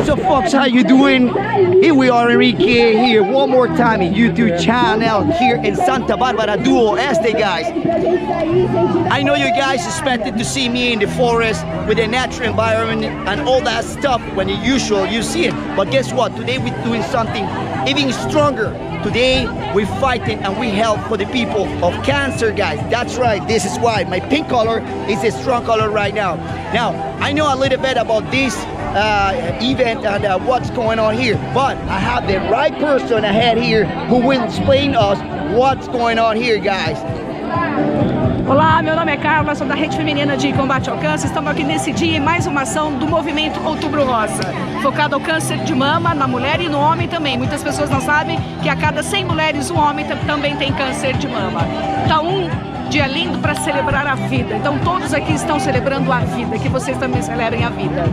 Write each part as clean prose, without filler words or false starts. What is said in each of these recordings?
So folks, how you doing? Here we are, Enrique, here one more time in YouTube channel here in Santa Barbara do Este, guys. I know you guys expected to see me in the forest with the natural environment and all that stuff when you see it. But guess what? Today we're doing something even stronger. Today we're fighting and we help for the people of cancer, guys. That's right, this is why my pink color is a strong color right now. Now, I know a little bit about this event and what's going on here, but I have the right person ahead here who will explain us what's going on here, guys. Olá, meu nome é Carla, sou da Rede Feminina de Combate ao Câncer. Estamos aqui nesse dia em mais uma ação do movimento Outubro Rosa, focado ao câncer de mama, na mulher e no homem também. Muitas pessoas não sabem que a cada 100 mulheres, um homem também tem câncer de mama. Tá um dia lindo para celebrar a vida. Então todos aqui estão celebrando a vida, que vocês também celebrem a vida.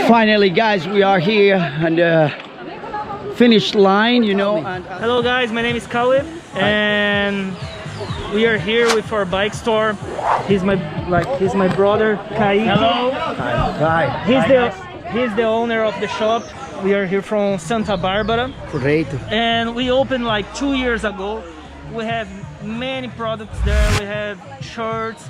Finally, guys, we are here on the finish line, you know. Hello guys, my name is Caleb and we are here with our bike store. He's my brother Kai. Hello. Hi. He's the owner of the shop. We are here from Santa Barbara. Great. And we opened like 2 years ago. We have many products there. We have shirts,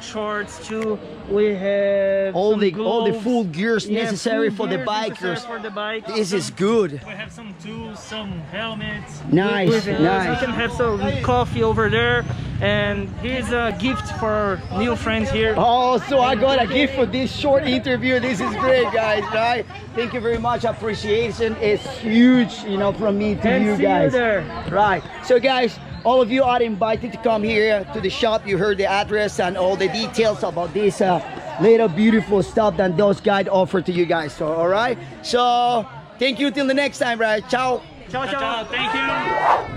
shorts too. We have all the gloves. full gears necessary full for the gears bikers. for the bike. This is good. We have some tools, some helmets. Nice, nice. We can have some coffee over there. And here's a gift for our new friends here. Oh, so I got a gift for this short interview. This is great, guys, right? Thank you very much. Appreciation is huge, you know, from me to you guys. See you there. Right. So guys, all of you are invited to come here to the shop. You heard the address and all the details about this little beautiful stuff that those guys offer to you guys. So, all right. So, thank you till the next time, right? Ciao. Ciao, ciao. Thank you.